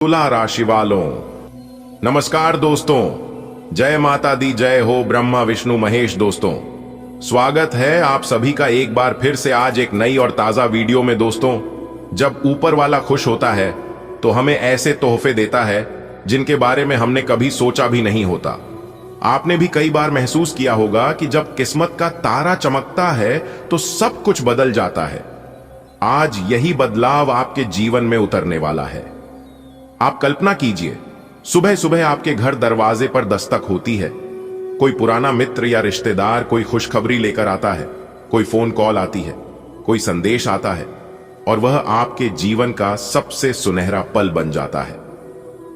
तुला राशि वालों, नमस्कार दोस्तों। जय माता दी, जय हो ब्रह्मा विष्णु महेश। दोस्तों, स्वागत है आप सभी का एक बार फिर से आज एक नई और ताजा वीडियो में। दोस्तों, जब ऊपर वाला खुश होता है तो हमें ऐसे तोहफे देता है जिनके बारे में हमने कभी सोचा भी नहीं होता। आपने भी कई बार महसूस किया होगा कि जब किस्मत का तारा चमकता है तो सब कुछ बदल जाता है। आज यही बदलाव आपके जीवन में उतरने वाला है। आप कल्पना कीजिए, सुबह सुबह आपके घर दरवाजे पर दस्तक होती है। कोई पुराना मित्र या रिश्तेदार कोई खुशखबरी लेकर आता है, कोई फोन कॉल आती है, कोई संदेश आता है और वह आपके जीवन का सबसे सुनहरा पल बन जाता है।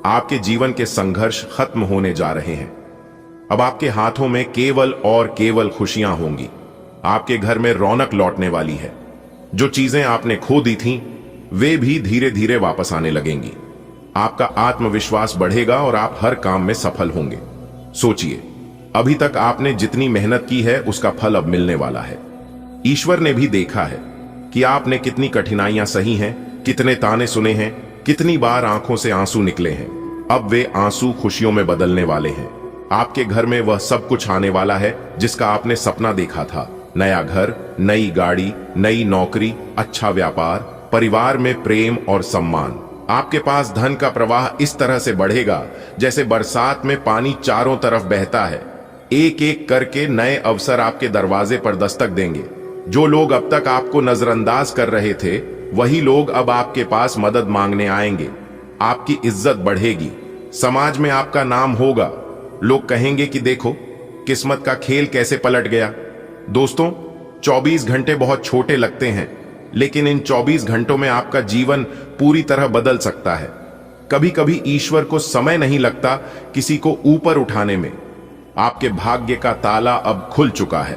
आपके जीवन के संघर्ष खत्म होने जा रहे हैं। अब आपके हाथों में केवल और केवल खुशियां होंगी। आपके घर में रौनक लौटने वाली है। जो चीजें आपने खो दी थीं, वे भी धीरे धीरे वापस आने लगेंगी। आपका आत्मविश्वास बढ़ेगा और आप हर काम में सफल होंगे। सोचिए, अभी तक आपने जितनी मेहनत की है उसका फल अब मिलने वाला है। ईश्वर ने भी देखा है कि आपने कितनी कठिनाइयां सही हैं, कितने ताने सुने हैं, कितनी बार आंखों से आंसू निकले हैं। अब वे आंसू खुशियों में बदलने वाले हैं। आपके घर में वह सब कुछ आने वाला है जिसका आपने सपना देखा था। नया घर, नई गाड़ी, नई नौकरी, अच्छा व्यापार, परिवार में प्रेम और सम्मान। आपके पास धन का प्रवाह इस तरह से बढ़ेगा जैसे बरसात में पानी चारों तरफ बहता है। एक एक करके नए अवसर आपके दरवाजे पर दस्तक देंगे। जो लोग अब तक आपको नजरअंदाज कर रहे थे, वही लोग अब आपके पास मदद मांगने आएंगे। आपकी इज्जत बढ़ेगी, समाज में आपका नाम होगा। लोग कहेंगे कि देखो किस्मत का खेल कैसे पलट गया। दोस्तों, 24 घंटे बहुत छोटे लगते हैं, लेकिन इन 24 घंटों में आपका जीवन पूरी तरह बदल सकता है। कभी कभी ईश्वर को समय नहीं लगता किसी को ऊपर उठाने में। आपके भाग्य का ताला अब खुल चुका है।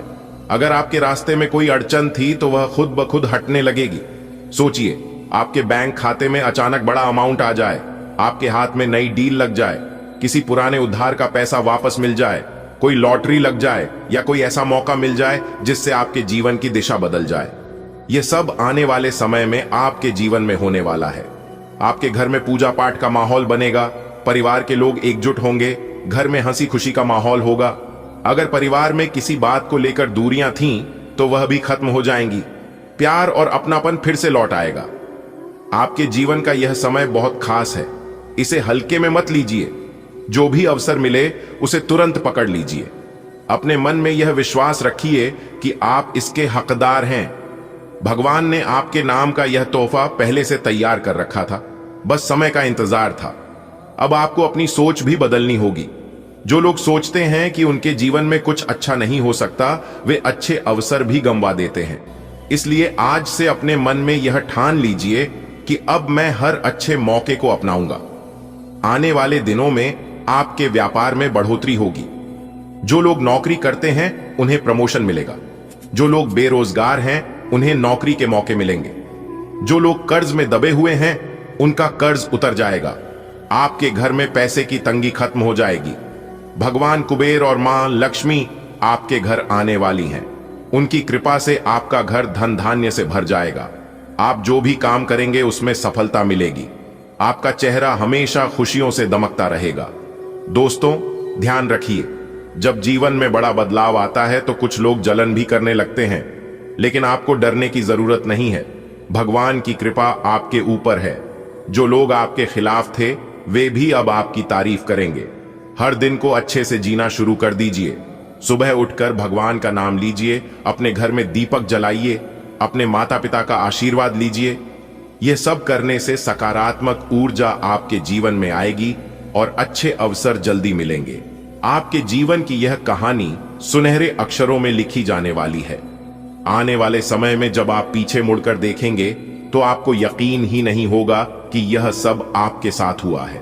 अगर आपके रास्ते में कोई अड़चन थी तो वह खुद ब खुद हटने लगेगी। सोचिए, आपके बैंक खाते में अचानक बड़ा अमाउंट आ जाए, आपके हाथ में नई डील लग जाए, किसी पुराने उधार का पैसा वापस मिल जाए, कोई लॉटरी लग जाए या कोई ऐसा मौका मिल जाए जिससे आपके जीवन की दिशा बदल जाए। यह सब आने वाले समय में आपके जीवन में होने वाला है। आपके घर में पूजा पाठ का माहौल बनेगा, परिवार के लोग एकजुट होंगे, घर में हंसी खुशी का माहौल होगा। अगर परिवार में किसी बात को लेकर दूरियां थीं तो वह भी खत्म हो जाएंगी। प्यार और अपनापन फिर से लौट आएगा। आपके जीवन का यह समय बहुत खास है। इसे हल्के में मत लीजिए। जो भी अवसर मिले उसे तुरंत पकड़ लीजिए। अपने मन में यह विश्वास रखिए कि आप इसके हकदार हैं। भगवान ने आपके नाम का यह तोहफा पहले से तैयार कर रखा था, बस समय का इंतजार था। अब आपको अपनी सोच भी बदलनी होगी। जो लोग सोचते हैं कि उनके जीवन में कुछ अच्छा नहीं हो सकता, वे अच्छे अवसर भी गंवा देते हैं। इसलिए आज से अपने मन में यह ठान लीजिए कि अब मैं हर अच्छे मौके को अपनाऊंगा। आने वाले दिनों में आपके व्यापार में बढ़ोतरी होगी। जो लोग नौकरी करते हैं उन्हें प्रमोशन मिलेगा। जो लोग बेरोजगार हैं उन्हें नौकरी के मौके मिलेंगे। जो लोग कर्ज में दबे हुए हैं उनका कर्ज उतर जाएगा। आपके घर में पैसे की तंगी खत्म हो जाएगी। भगवान कुबेर और मां लक्ष्मी आपके घर आने वाली हैं। उनकी कृपा से आपका घर धन धान्य से भर जाएगा। आप जो भी काम करेंगे उसमें सफलता मिलेगी। आपका चेहरा हमेशा खुशियों से दमकता रहेगा। दोस्तों, ध्यान रखिए, जब जीवन में बड़ा बदलाव आता है तो कुछ लोग जलन भी करने लगते हैं, लेकिन आपको डरने की जरूरत नहीं है। भगवान की कृपा आपके ऊपर है। जो लोग आपके खिलाफ थे वे भी अब आपकी तारीफ करेंगे। हर दिन को अच्छे से जीना शुरू कर दीजिए। सुबह उठकर भगवान का नाम लीजिए, अपने घर में दीपक जलाइए, अपने माता पिता का आशीर्वाद लीजिए। यह सब करने से सकारात्मक ऊर्जा आपके जीवन में आएगी और अच्छे अवसर जल्दी मिलेंगे। आपके जीवन की यह कहानी सुनहरे अक्षरों में लिखी जाने वाली है। आने वाले समय में जब आप पीछे मुड़कर देखेंगे तो आपको यकीन ही नहीं होगा कि यह सब आपके साथ हुआ है।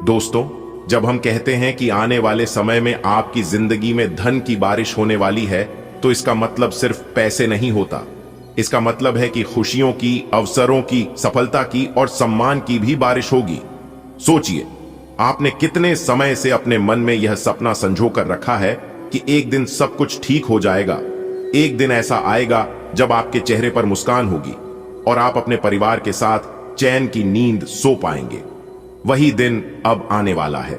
दोस्तों, जब हम कहते हैं कि आने वाले समय में आपकी जिंदगी में धन की बारिश होने वाली है, तो इसका मतलब सिर्फ पैसे नहीं होता। इसका मतलब है कि खुशियों की, अवसरों की, सफलता की और सम्मान की भी बारिश होगी। सोचिए, आपने कितने समय से अपने मन में यह सपना संजो कर रखा है कि एक दिन सब कुछ ठीक हो जाएगा। एक दिन ऐसा आएगा जब आपके चेहरे पर मुस्कान होगी और आप अपने परिवार के साथ चैन की नींद सो पाएंगे। वही दिन अब आने वाला है।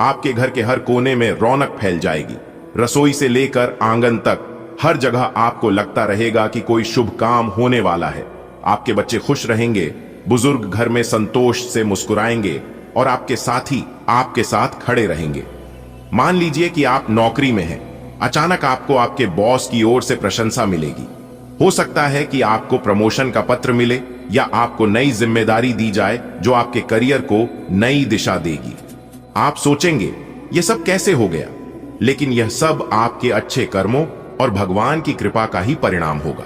आपके घर के हर कोने में रौनक फैल जाएगी। रसोई से लेकर आंगन तक हर जगह आपको लगता रहेगा कि कोई शुभ काम होने वाला है। आपके बच्चे खुश रहेंगे, बुजुर्ग घर में संतोष से मुस्कुराएंगे और आपके साथी आपके साथ खड़े रहेंगे। मान लीजिए कि आप नौकरी में हैं, अचानक आपको आपके बॉस की ओर से प्रशंसा मिलेगी। हो सकता है कि आपको प्रमोशन का पत्र मिले या आपको नई जिम्मेदारी दी जाए जो आपके करियर को नई दिशा देगी। आप सोचेंगे यह सब कैसे हो गया, लेकिन यह सब आपके अच्छे कर्मों और भगवान की कृपा का ही परिणाम होगा।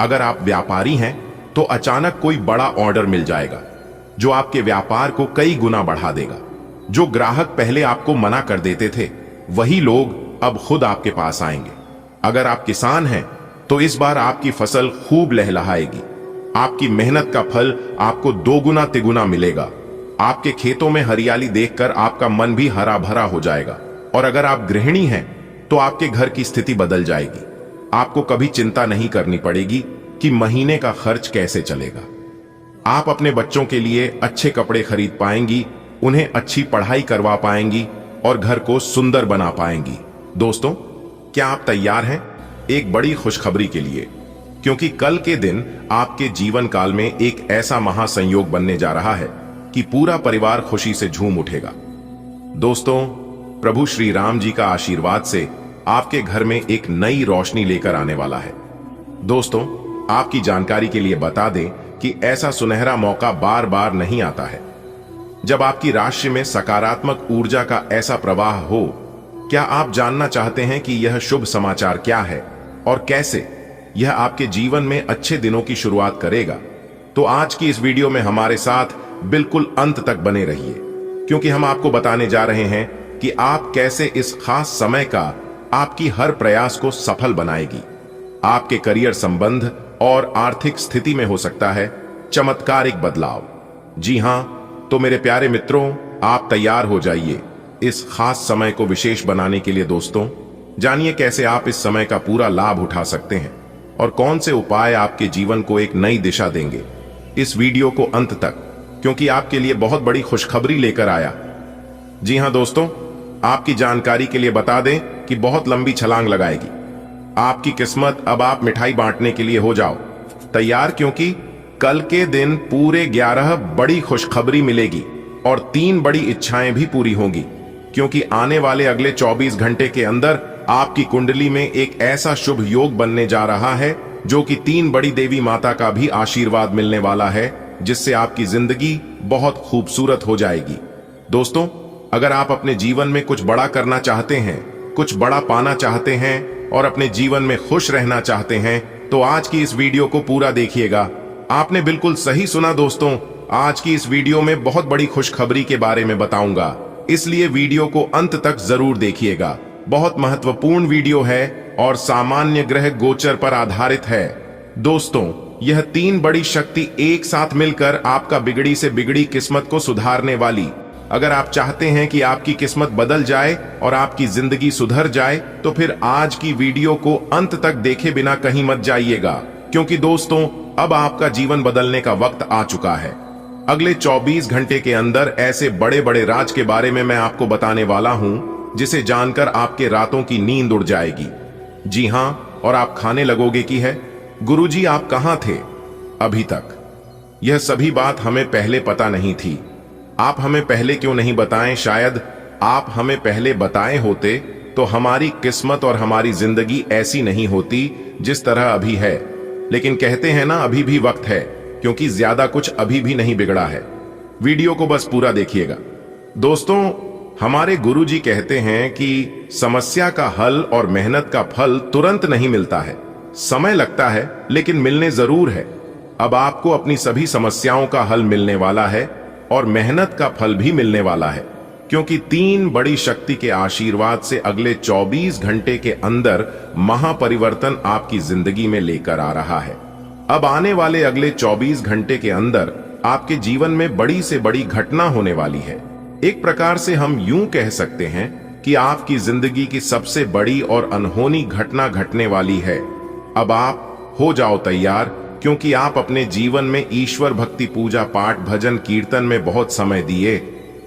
अगर आप व्यापारी हैं तो अचानक कोई बड़ा ऑर्डर मिल जाएगा जो आपके व्यापार को कई गुना बढ़ा देगा। जो ग्राहक पहले आपको मना कर देते थे, वही लोग अब खुद आपके पास आएंगे। अगर आप किसान हैं तो इस बार आपकी फसल खूब लहलहाएगी। आपकी मेहनत का फल आपको दोगुना तिगुना मिलेगा। आपके खेतों में हरियाली देखकर आपका मन भी हरा भरा हो जाएगा। और अगर आप गृहिणी हैं तो आपके घर की स्थिति बदल जाएगी। आपको कभी चिंता नहीं करनी पड़ेगी कि महीने का खर्च कैसे चलेगा। आप अपने बच्चों के लिए अच्छे कपड़े खरीद पाएंगी, उन्हें अच्छी पढ़ाई करवा पाएंगी और घर को सुंदर बना पाएंगी। दोस्तों, क्या आप तैयार हैं एक बड़ी खुशखबरी के लिए? क्योंकि कल के दिन आपके जीवन काल में एक ऐसा महासंयोग बनने जा रहा है कि पूरा परिवार खुशी से झूम उठेगा। दोस्तों, प्रभु श्री राम जी का आशीर्वाद से आपके घर में एक नई रोशनी लेकर आने वाला है। दोस्तों, आपकी जानकारी के लिए बता दें कि ऐसा सुनहरा मौका बार बार नहीं आता है जब आपकी राशि में सकारात्मक ऊर्जा का ऐसा प्रवाह हो। क्या आप जानना चाहते हैं कि यह शुभ समाचार क्या है और कैसे यह आपके जीवन में अच्छे दिनों की शुरुआत करेगा? तो आज की इस वीडियो में हमारे साथ बिल्कुल अंत तक बने रहिए, क्योंकि हम आपको बताने जा रहे हैं कि आप कैसे इस खास समय का आपकी हर प्रयास को सफल बनाएगी। आपके करियर संबंध और आर्थिक स्थिति में हो सकता है चमत्कारिक बदलाव। जी हां, तो मेरे प्यारे मित्रों, आप तैयार हो जाइए इस खास समय को विशेष बनाने के लिए। दोस्तों, जानिए कैसे आप इस समय का पूरा लाभ उठा सकते हैं और कौन से उपाय आपके जीवन को एक नई दिशा देंगे। इस वीडियो को अंत तक, क्योंकि आपके लिए बहुत बड़ी खुशखबरी लेकर आया। जी हां दोस्तों, आपकी जानकारी के लिए बता दें कि बहुत लंबी छलांग लगाएगी आपकी किस्मत। अब आप मिठाई बांटने के लिए हो जाओ तैयार, क्योंकि कल के दिन पूरे 11 बड़ी खुशखबरी मिलेगी और 3 बड़ी इच्छाएं भी पूरी होंगी, क्योंकि आने वाले अगले 24 घंटे के अंदर आपकी कुंडली में एक ऐसा शुभ योग बनने जा रहा है जो कि 3 बड़ी देवी माता का भी आशीर्वाद मिलने वाला है, जिससे आपकी जिंदगी बहुत खूबसूरत हो जाएगी। दोस्तों, अगर आप अपने जीवन में कुछ बड़ा करना चाहते हैं, कुछ बड़ा पाना चाहते हैं और अपने जीवन में खुश रहना चाहते हैं, तो आज की इस वीडियो को पूरा देखिएगा। आपने बिल्कुल सही सुना दोस्तों, आज की इस वीडियो में बहुत बड़ी खुशखबरी के बारे में बताऊंगा, इसलिए वीडियो को अंत तक जरूर देखिएगा। बहुत महत्वपूर्ण वीडियो है और सामान्य ग्रह गोचर पर आधारित है। दोस्तों, यह 3 बड़ी शक्ति एक साथ मिलकर आपका बिगड़ी से बिगड़ी किस्मत को सुधारने वाली। अगर आप चाहते हैं कि आपकी किस्मत बदल जाए और आपकी जिंदगी सुधर जाए, तो फिर आज की वीडियो को अंत तक देखे बिना कहीं मत जाइएगा, क्योंकि दोस्तों, अब आपका जीवन बदलने का वक्त आ चुका है। अगले 24 घंटे के अंदर ऐसे बड़े बड़े राज के बारे में मैं आपको बताने वाला हूं, जिसे जानकर आपके रातों की नींद उड़ जाएगी। जी हां, और आप खाने लगोगे कि है गुरुजी आप कहां थे अभी तक? यह सभी बात हमें पहले पता नहीं थी। आप हमें पहले क्यों नहीं बताएं? शायद आप हमें पहले बताए होते तो हमारी किस्मत और हमारी जिंदगी ऐसी नहीं होती जिस तरह अभी है। लेकिन कहते हैं ना, अभी भी वक्त है, क्योंकि ज्यादा कुछ अभी भी नहीं बिगड़ा है। वीडियो को बस पूरा देखिएगा। दोस्तों, हमारे गुरुजी कहते हैं कि समस्या का हल और मेहनत का फल तुरंत नहीं मिलता है, समय लगता है, लेकिन मिलने जरूर है। अब आपको अपनी सभी समस्याओं का हल मिलने वाला है और मेहनत का फल भी मिलने वाला है, क्योंकि 3 बड़ी शक्ति के आशीर्वाद से अगले 24 घंटे के अंदर महापरिवर्तन आपकी जिंदगी में लेकर आ रहा है। अब आने वाले अगले 24 घंटे के अंदर आपके जीवन में बड़ी से बड़ी घटना होने वाली है। एक प्रकार से हम यूं कह सकते हैं कि आपकी जिंदगी की सबसे बड़ी और अनहोनी घटना घटने वाली है। अब आप हो जाओ तैयार, क्योंकि आप अपने जीवन में ईश्वर भक्ति, पूजा पाठ, भजन कीर्तन में बहुत समय दिए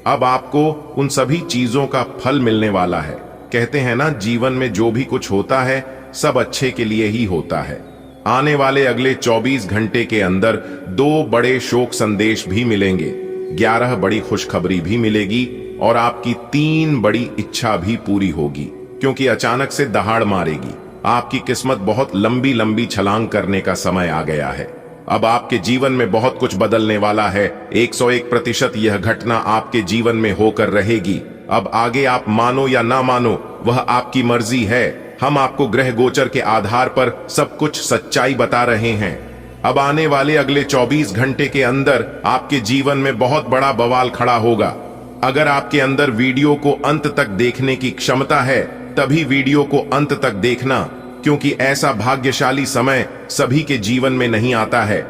अब आपको उन सभी चीजों का फल मिलने वाला है। कहते हैं ना, जीवन में जो भी कुछ होता है सब अच्छे के लिए ही होता है। आने वाले अगले 24 घंटे के अंदर 2 बड़े शोक संदेश भी मिलेंगे, 11 बड़ी खुशखबरी भी मिलेगी और आपकी 3 बड़ी इच्छा भी पूरी होगी, क्योंकि अचानक से दहाड़ मारेगी। आपकी किस्मत बहुत लंबी लंबी छलांग करने का समय आ गया है। अब आपके जीवन में बहुत कुछ बदलने वाला है। 101% यह घटना आपके जीवन में होकर रहेगी। अब आगे आप मानो या ना मानो, वह आपकी मर्जी है। हम आपको ग्रह गोचर के आधार पर सब कुछ सच्चाई बता रहे हैं। अब आने वाले अगले 24 घंटे के अंदर आपके जीवन में बहुत बड़ा बवाल खड़ा होगा। अगर आपके अंदर वीडियो को अंत तक देखने की क्षमता है, तभी वीडियो को अंत तक देखना, क्योंकि ऐसा भाग्यशाली समय सभी के जीवन में नहीं आता है।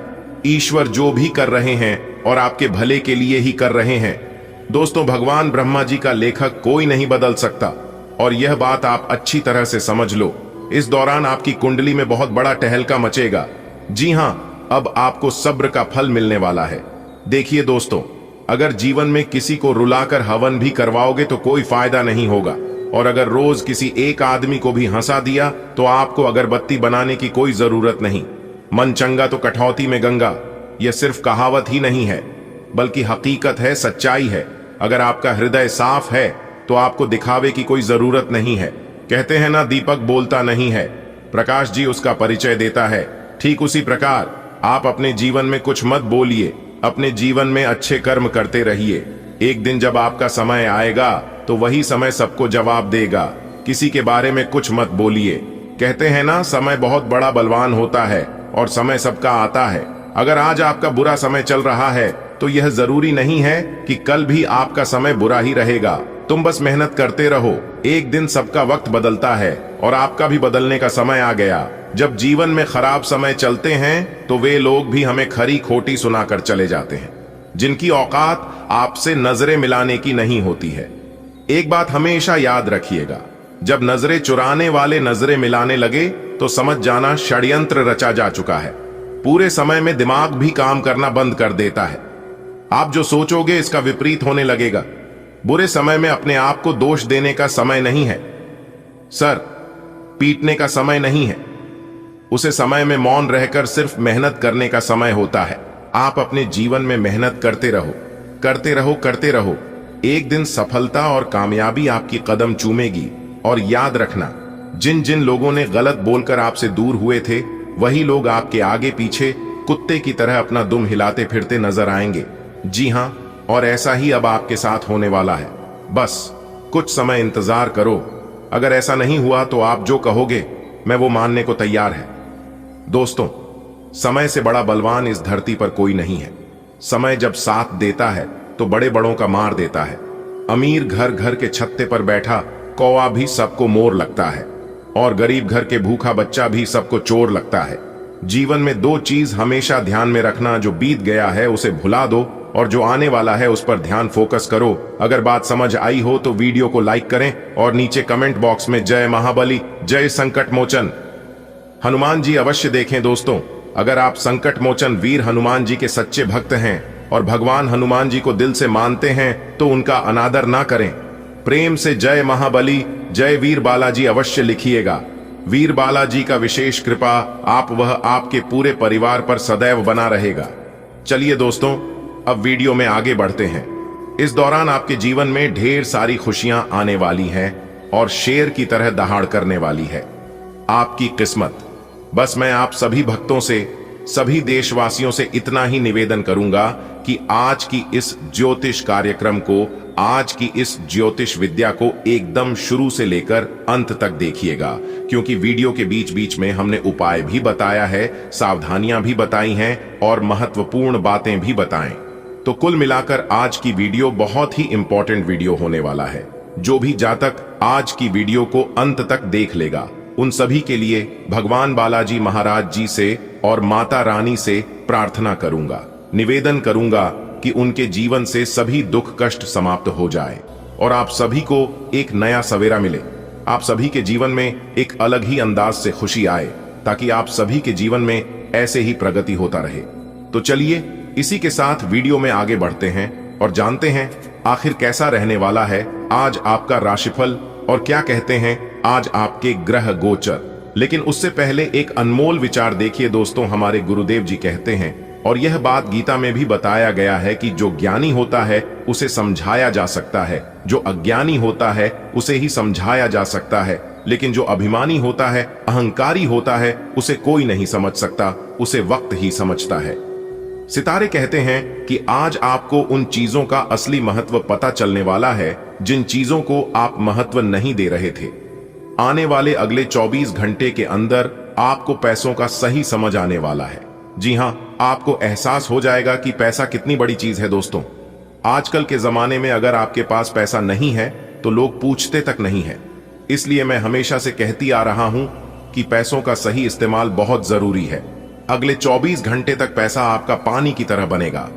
ईश्वर जो भी कर रहे हैं और आपके भले के लिए ही कर रहे हैं। दोस्तों, भगवान ब्रह्मा जी का लेखक कोई नहीं बदल सकता, और यह बात आप अच्छी तरह से समझ लो। इस दौरान आपकी कुंडली में बहुत बड़ा टहलका मचेगा। जी हां, अब आपको सब्र का फल मिलने वाला है। देखिए दोस्तों, अगर जीवन में किसी को रुलाकर हवन भी करवाओगे तो कोई फायदा नहीं होगा, और अगर रोज किसी एक आदमी को भी हंसा दिया तो आपको अगरबत्ती बनाने की कोई जरूरत नहीं। मन चंगा तो कठौती में गंगा, यह सिर्फ कहावत ही नहीं है, बल्कि हकीकत है, सच्चाई है। अगर आपका हृदय साफ है तो आपको दिखावे की कोई जरूरत नहीं है। कहते हैं ना, दीपक बोलता नहीं है, प्रकाश जी उसका परिचय देता है। ठीक उसी प्रकार आप अपने जीवन में कुछ मत बोलिए, अपने जीवन में अच्छे कर्म करते रहिए। एक दिन जब आपका समय आएगा तो वही समय सबको जवाब देगा। किसी के बारे में कुछ मत बोलिए। कहते हैं ना, समय बहुत बड़ा बलवान होता है और समय सबका आता है। अगर आज आपका बुरा समय चल रहा है तो यह जरूरी नहीं है कि कल भी आपका समय बुरा ही रहेगा। तुम बस मेहनत करते रहो। एक दिन सबका वक्त बदलता है और आपका भी बदलने का समय आ गया। जब जीवन में खराब समय चलते हैं तो वे लोग भी हमें खरी खोटी सुनाकर चले जाते हैं, जिनकी औकात आपसे नजरें मिलाने की नहीं होती है। एक बात हमेशा याद रखिएगा, जब नजरें चुराने वाले नजरें मिलाने लगे तो समझ जाना षड्यंत्र रचा जा चुका है। पूरे समय में दिमाग भी काम करना बंद कर देता है। आप जो सोचोगे इसका विपरीत होने लगेगा। बुरे समय में अपने आप को दोष देने का समय नहीं है, सर पीटने का समय नहीं है। उसे समय में मौन रहकर सिर्फ मेहनत करने का समय होता है। आप अपने जीवन में मेहनत करते रहो, करते रहो, करते रहो। एक दिन सफलता और कामयाबी आपकी कदम चूमेगी। और याद रखना, जिन जिन लोगों ने गलत बोलकर आपसे दूर हुए थे, वही लोग आपके आगे पीछे कुत्ते की तरह अपना दुम हिलाते फिरते नजर आएंगे। जी हां, और ऐसा ही अब आपके साथ होने वाला है। बस कुछ समय इंतजार करो। अगर ऐसा नहीं हुआ तो आप जो कहोगे मैं वो मानने को तैयार है। दोस्तों, समय से बड़ा बलवान इस धरती पर कोई नहीं है। समय जब साथ देता है तो बड़े बड़ों का मार देता है। अमीर घर घर के छत्ते पर बैठा कौवा भी सबको मोर लगता है, और गरीब घर के भूखा बच्चा भी सबको चोर लगता है। जीवन में 2 चीज हमेशा ध्यान में रखना, जो बीत गया है उसे भुला दो और जो आने वाला है उस पर ध्यान फोकस करो। अगर बात समझ आई हो तो वीडियो को लाइक करें और नीचे कमेंट बॉक्स में जय महाबली, जय संकट मोचन हनुमान जी अवश्य देखें। दोस्तों, अगर आप संकट मोचन वीर हनुमान जी के सच्चे भक्त हैं और भगवान हनुमान जी को दिल से मानते हैं तो उनका अनादर ना करें। प्रेम से जय महाबली, जय वीर बालाजी अवश्य लिखिएगा। वीर बालाजी का विशेष कृपा आप वह आपके पूरे परिवार पर सदैव बना रहेगा। चलिए दोस्तों, अब वीडियो में आगे बढ़ते हैं। इस दौरान आपके जीवन में ढेर सारी खुशियां आने वाली हैं और शेर की तरह दहाड़ करने वाली है आपकी किस्मत। बस मैं आप सभी भक्तों से, सभी देशवासियों से इतना ही निवेदन करूंगा कि आज की इस ज्योतिष कार्यक्रम को, आज की इस ज्योतिष विद्या को एकदम शुरू से लेकर अंत तक देखिएगा, क्योंकि वीडियो के बीच बीच में हमने उपाय भी बताया है, सावधानियां भी बताई हैं और महत्वपूर्ण बातें भी बताएं। तो कुल मिलाकर आज की वीडियो बहुत ही इंपॉर्टेंट वीडियो होने वाला है। जो भी जातक आज की वीडियो को अंत तक देख लेगा, उन सभी के लिए भगवान बालाजी महाराज जी से और माता रानी से प्रार्थना करूंगा, निवेदन करूंगा कि उनके जीवन से सभी दुख कष्ट समाप्त हो जाए और आप सभी को एक नया सवेरा मिले। आप सभी के जीवन में एक अलग ही अंदाज से खुशी आए, ताकि आप सभी के जीवन में ऐसे ही प्रगति होता रहे। तो चलिए इसी के साथ वीडियो में आगे बढ़ते हैं और जानते हैं आखिर कैसा रहने वाला है आज आपका राशिफल और क्या कहते हैं आज आपके ग्रह गोचर। लेकिन उससे पहले एक अनमोल विचार देखिए दोस्तों, हमारे गुरुदेव जी कहते हैं, और यह बात गीता में भी बताया गया है कि जो ज्ञानी होता है उसे समझाया जा सकता है, जो अज्ञानी होता है उसे ही समझाया जा सकता है, लेकिन जो अभिमानी होता है, अहंकारी होता है, उसे कोई नहीं समझ सकता, उसे वक्त ही समझता है। सितारे कहते हैं कि आज आपको उन चीजों का असली महत्व पता चलने वाला है जिन चीजों को आप महत्व नहीं दे रहे थे। आने वाले अगले 24 घंटे के अंदर आपको पैसों का सही समझ आने वाला है। जी हां, आपको एहसास हो जाएगा कि पैसा कितनी बड़ी चीज है दोस्तों। आजकल के जमाने में अगर आपके पास पैसा नहीं है तो लोग पूछते तक नहीं है। इसलिए मैं हमेशा से कहती आ रहा हूं कि पैसों का सही इस्तेमाल बहुत जरूरी है। अगले 24 घंटे तक पैसा आपका पानी की तरह बनेगा।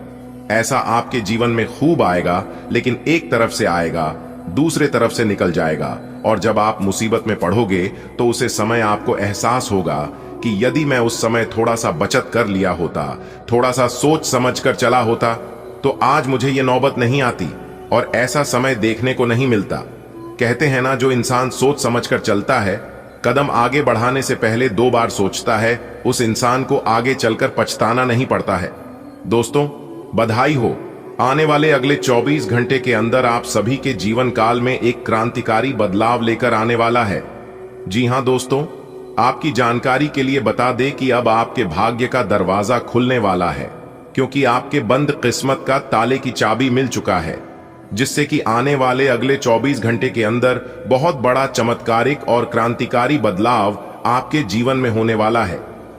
ऐसा आपके जीवन में खूब आएगा, लेकिन एक तरफ से आएगा, दूसरे तरफ से निकल जाएगा, और जब आप मुसीबत में पड़ोगे तो उसे समय आपको एहसास होगा कि यदि मैं उस समय थोड़ा सा बचत कर लिया होता, थोड़ा सा सोच समझ कर चला होता, तो आज मुझे ये नौबत नहीं आती और ऐसा समय देखने को नहीं मिलता। कहते हैं ना, जो इंसान सोच समझ कर चलता है, कदम आगे बढ़ाने से पहले 2 बार सोचता है, उस इंसान को आगे चलकर पछताना नहीं पड़ता है। दोस्तों, बधाई हो, आने वाले अगले 24 घंटे के अंदर आप सभी के जीवन काल में एक क्रांतिकारी बदलाव लेकर आने वाला है। जी हां दोस्तों, आपकी जानकारी के लिए बता दें कि अब आपके भाग्य का दरवाजा खुलने वाला है, क्योंकि आपके बंद किस्मत का ताले की चाबी मिल चुका है, जिससे कि आने वाले अगले 24 घंटे के अंदर बहुत बड़ा चमत्कारिक और क्रांतिकारी बदलाव आपके जीवन में होने वाला है।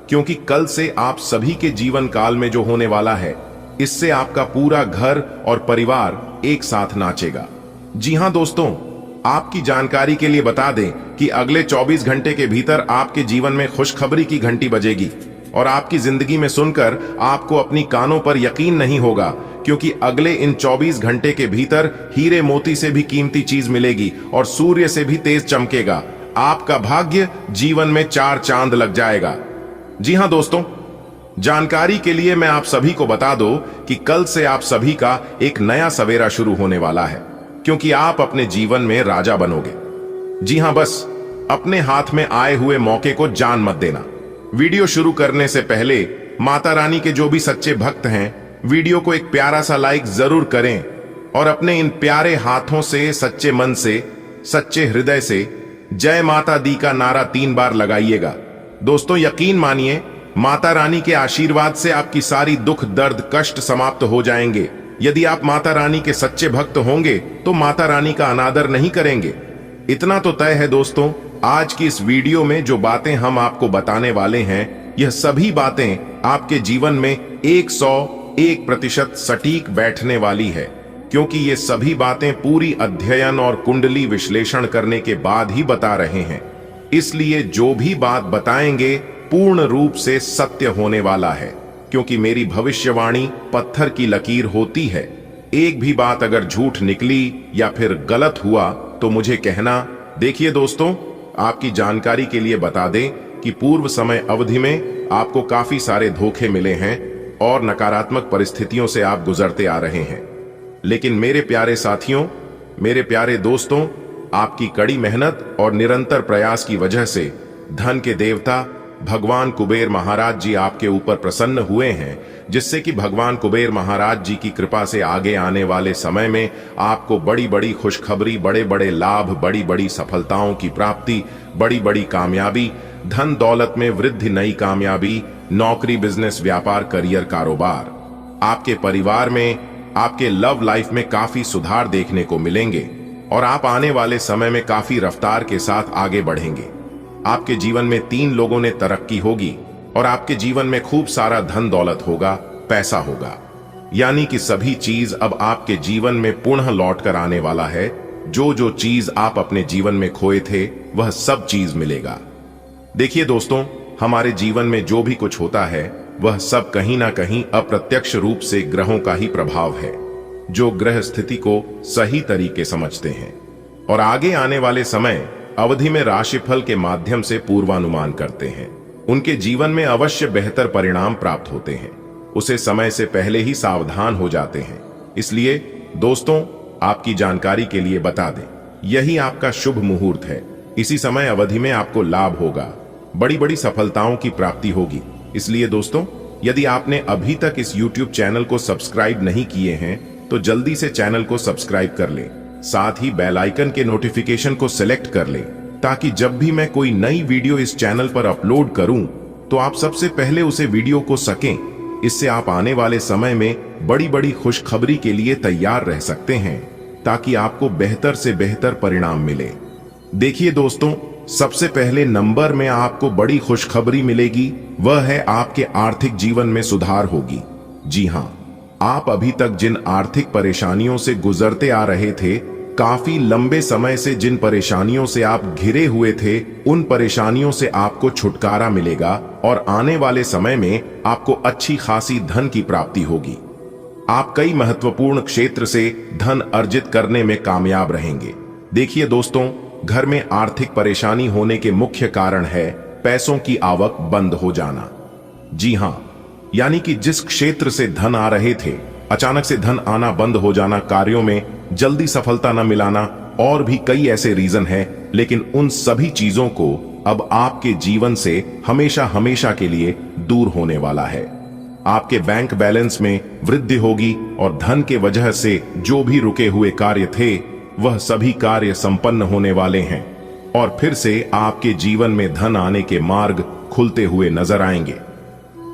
क्योंकि कल से आप सभी के जीवन काल में जो होने वाला है, इससे आपका पूरा घर और परिवार एक साथ नाचेगा। जी हां दोस्तों, आपकी जानकारी के लिए बता दें कि अगले 24 घंटे के भीतर आपके जीवन में खुशखबरी की घंटी बजेगी और आपकी जिंदगी में सुनकर आपको अपनी कानों पर यकीन नहीं होगा, क्योंकि अगले इन 24 घंटे के भीतर हीरे मोती से भी कीमती चीज मिलेगी और सूर्य से भी तेज चमकेगा। आपका भाग्य जीवन में 4 चांद लग जाएगा। जी हां दोस्तों, जानकारी के लिए मैं आप सभी को बता दूं कि कल से आप सभी का एक नया सवेरा शुरू होने वाला है, क्योंकि आप अपने जीवन में राजा बनोगे। जी हां, बस अपने हाथ में आए हुए मौके को जान मत देना। वीडियो शुरू करने से पहले माता रानी के जो भी सच्चे भक्त हैं, वीडियो को एक प्यारा सा लाइक जरूर करें और अपने इन प्यारे हाथों से, सच्चे मन से, सच्चे हृदय से जय माता दी का नारा 3 बार लगाइएगा। दोस्तों, यकीन मानिए, माता रानी के आशीर्वाद से आपकी सारी दुख, दर्द, कष्ट समाप्त हो जाएंगे। यदि आप माता रानी के सच्चे भक्त होंगे तो माता रानी का अनादर नहीं करेंगे। इतना तो तय है दोस्तों, आज की इस वीडियो में जो बातें हम आपको बताने वाले हैं, यह सभी बातें आपके जीवन में 101% सटीक बैठने वाली है, क्योंकि ये सभी बातें पूरी अध्ययन और कुंडली विश्लेषण करने के बाद ही बता रहे हैं। इसलिए जो भी बात बताएंगे पूर्ण रूप से सत्य होने वाला है, क्योंकि मेरी भविष्यवाणी पत्थर की लकीर होती है। एक भी बात अगर झूठ निकली या फिर गलत हुआ तो मुझे कहना। देखिए दोस्तों, आपकी जानकारी के लिए बता दें कि पूर्व समय अवधि में आपको काफी सारे धोखे मिले हैं और नकारात्मक परिस्थितियों से आप गुजरते आ रहे हैं। लेकिन मेरे प्यारे साथियों, मेरे प्यारे दोस्तों, आपकी कड़ी मेहनत और निरंतर प्रयास की वजह से धन के देवता भगवान कुबेर महाराज जी आपके ऊपर प्रसन्न हुए हैं, जिससे कि भगवान कुबेर महाराज जी की कृपा से आगे आने वाले समय में आपको बड़ी बड़ी खुशखबरी, बड़े बड़े लाभ, बड़ी बड़ी सफलताओं की प्राप्ति, बड़ी बड़ी कामयाबी, धन दौलत में वृद्धि, नई कामयाबी, नौकरी, बिजनेस, व्यापार, करियर, कारोबार, आपके परिवार में, आपके लव लाइफ में काफी सुधार देखने को मिलेंगे और आप आने वाले समय में काफी रफ्तार के साथ आगे बढ़ेंगे। आपके जीवन में 3 लोगों ने तरक्की होगी और आपके जीवन में खूब सारा धन दौलत होगा, पैसा होगा। यानी कि सभी चीज अब आपके जीवन में पुनः लौट कर आने वाला है। जो जो चीज आप अपने जीवन में खोए थे, वह सब चीज मिलेगा। देखिए दोस्तों, हमारे जीवन में जो भी कुछ होता है, वह सब कहीं ना कहीं अप्रत्यक्ष रूप से ग्रहों का ही प्रभाव है, जो ग्रह स्थिति को सही तरीके समझते हैं और आगे आने वाले समय अवधि में राशिफल के माध्यम से पूर्वानुमान करते हैं। उनके जीवन में अवश्य बेहतर परिणाम प्राप्त होते हैं, उसे समय से पहले ही सावधान हो जाते हैं। इसलिए दोस्तों, आपकी जानकारी के लिए बता दें, यही आपका शुभ मुहूर्त है। इसी समय अवधि में आपको लाभ होगा, बड़ी बड़ी सफलताओं की प्राप्ति होगी। इसलिए दोस्तों, यदि आपने अभी तक इस YouTube चैनल को सब्सक्राइब नहीं किए हैं तो जल्दी से चैनल को सब्सक्राइब कर लें। साथ ही बेल आइकन के नोटिफिकेशन को सिलेक्ट कर लें, ताकि जब भी मैं कोई नई वीडियो इस चैनल पर अपलोड करूं तो आप सबसे पहले उसे वीडियो को सकें। इससे आप आने वाले समय में बड़ी बड़ी खुशखबरी के लिए तैयार रह सकते हैं, ताकि आपको बेहतर से बेहतर परिणाम मिले। देखिए दोस्तों, सबसे पहले नंबर में आपको बड़ी खुशखबरी मिलेगी, वह है आपके आर्थिक जीवन में सुधार होगी। जी हां, आप अभी तक जिन आर्थिक परेशानियों से गुजरते आ रहे थे, काफी लंबे समय से जिन परेशानियों से आप घिरे हुए थे, उन परेशानियों से आपको छुटकारा मिलेगा और आने वाले समय में आपको अच्छी खासी धन की प्राप्ति होगी। आप कई महत्वपूर्ण क्षेत्र से धन अर्जित करने में कामयाब रहेंगे। देखिए दोस्तों, घर में आर्थिक परेशानी होने के मुख्य कारण है पैसों की आवक बंद हो जाना। जी हां, यानी कि जिस क्षेत्र से धन आ रहे थे, अचानक से धन आना बंद हो जाना, कार्यों में जल्दी सफलता न मिलाना, और भी कई ऐसे रीजन हैं। लेकिन उन सभी चीजों को अब आपके जीवन से हमेशा हमेशा के लिए दूर होने वाला है। आपके बैंक बैलेंस में वृद्धि होगी और धन के वजह से जो भी रुके हुए कार्य थे, वह सभी कार्य संपन्न होने वाले हैं और फिर से आपके जीवन में धन आने के मार्ग खुलते हुए नजर आएंगे।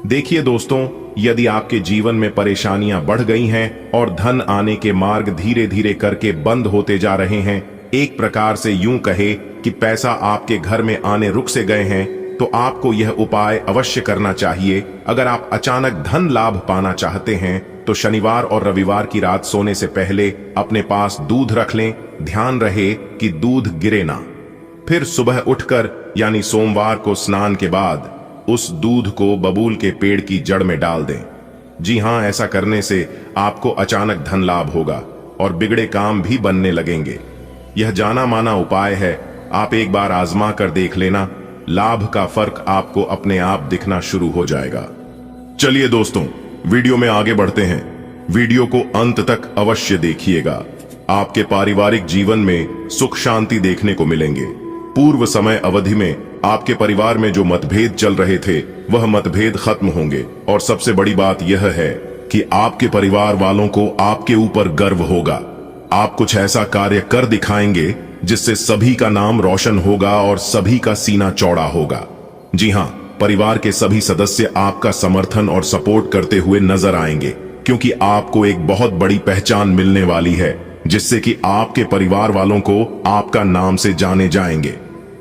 देखिए दोस्तों, यदि आपके जीवन में परेशानियां बढ़ गई हैं और धन आने के मार्ग धीरे धीरे करके बंद होते जा रहे हैं, एक प्रकार से यूं कहे कि पैसा आपके घर में आने रुक से गए हैं, तो आपको यह उपाय अवश्य करना चाहिए। अगर आप अचानक धन लाभ पाना चाहते हैं तो शनिवार और रविवार की रात सोने से पहले अपने पास दूध रख लें। ध्यान रहे कि दूध गिरे ना। फिर सुबह उठकर यानी सोमवार को स्नान के बाद उस दूध को बबूल के पेड़ की जड़ में डाल दें। जी हां, ऐसा करने से आपको अचानक धन लाभ होगा और बिगड़े काम भी बनने लगेंगे। यह जाना माना उपाय है, आप एक बार आजमा कर देख लेना। लाभ का फर्क आपको अपने आप दिखना शुरू हो जाएगा। चलिए दोस्तों, वीडियो में आगे बढ़ते हैं। वीडियो को अंत तक अवश्य देखिएगा। आपके पारिवारिक जीवन में सुख शांति देखने को मिलेंगे। पूर्व समय अवधि में आपके परिवार में जो मतभेद चल रहे थे, वह मतभेद खत्म होंगे और सबसे बड़ी बात यह है कि आपके परिवार वालों को आपके ऊपर गर्व होगा। आप कुछ ऐसा कार्य कर दिखाएंगे जिससे सभी का नाम रोशन होगा और सभी का सीना चौड़ा होगा। जी हां, परिवार के सभी सदस्य आपका समर्थन और सपोर्ट करते हुए नजर आएंगे, क्योंकि आपको एक बहुत बड़ी पहचान मिलने वाली है, जिससे कि आपके परिवार वालों को आपका नाम से जाने जाएंगे।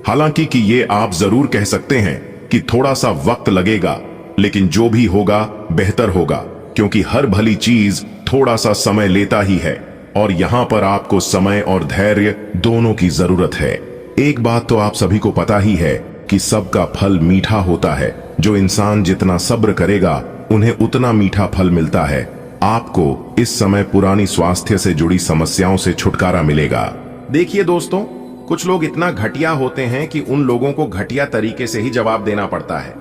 हालांकि कि ये आप जरूर कह सकते हैं कि थोड़ा सा वक्त लगेगा, लेकिन जो भी होगा बेहतर होगा, क्योंकि हर भली चीज थोड़ा सा समय लेता ही है और यहाँ पर आपको समय और धैर्य दोनों की जरूरत है। एक बात तो आप सभी को पता ही है कि सबका फल मीठा होता है। जो इंसान जितना सब्र करेगा, उन्हें उतना मीठा फल मिलता है। आपको इस समय पुरानी स्वास्थ्य से जुड़ी समस्याओं से छुटकारा मिलेगा। देखिए दोस्तों, कुछ लोग इतना घटिया होते हैं कि उन लोगों को घटिया तरीके से ही जवाब देना पड़ता है।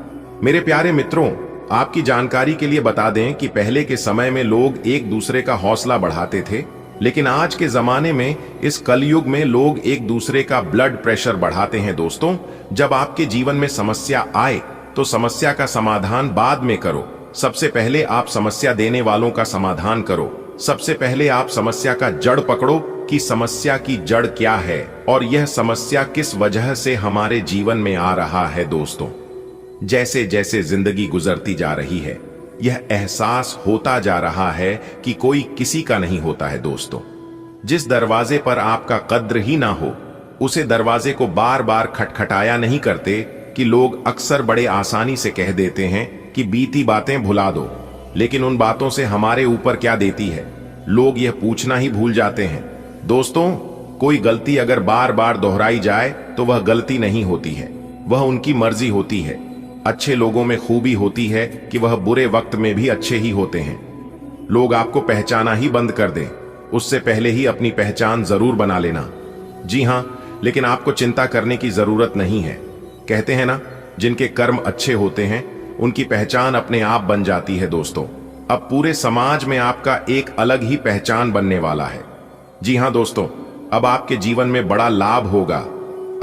मेरे प्यारे मित्रों, आपकी जानकारी के लिए बता दें कि पहले के समय में लोग एक दूसरे का हौसला बढ़ाते थे, लेकिन आज के जमाने में, इस कलयुग में, लोग एक दूसरे का ब्लड प्रेशर बढ़ाते हैं। दोस्तों, जब आपके जीवन में समस्या आए तो समस्या का समाधान बाद में करो। सबसे पहले आप समस्या देने वालों का समाधान करो। सबसे पहले आप समस्या का जड़ पकड़ो कि समस्या की जड़ क्या है और यह समस्या किस वजह से हमारे जीवन में आ रहा है। दोस्तों, जैसे जैसे जिंदगी गुजरती जा रही है, यह एहसास होता जा रहा है कि कोई किसी का नहीं होता है। दोस्तों, जिस दरवाजे पर आपका कद्र ही ना हो, उसे दरवाजे को बार बार खटखटाया नहीं करते कि लोग अक्सर बड़े आसानी से कह देते हैं कि बीती बातें भुला दो, लेकिन उन बातों से हमारे ऊपर क्या देती है, लोग यह पूछना ही भूल जाते हैं। दोस्तों, कोई गलती अगर बार बार दोहराई जाए तो वह गलती नहीं होती है, वह उनकी मर्जी होती है। अच्छे लोगों में खूबी होती है कि वह बुरे वक्त में भी अच्छे ही होते हैं। लोग आपको पहचाना ही बंद कर दें, उससे पहले ही अपनी पहचान जरूर बना लेना। जी हां, लेकिन आपको चिंता करने की जरूरत नहीं है। कहते हैं ना, जिनके कर्म अच्छे होते हैं उनकी पहचान अपने आप बन जाती है। दोस्तों, अब पूरे समाज में आपका एक अलग ही पहचान बनने वाला है। जी हां दोस्तों, अब आपके जीवन में बड़ा लाभ होगा।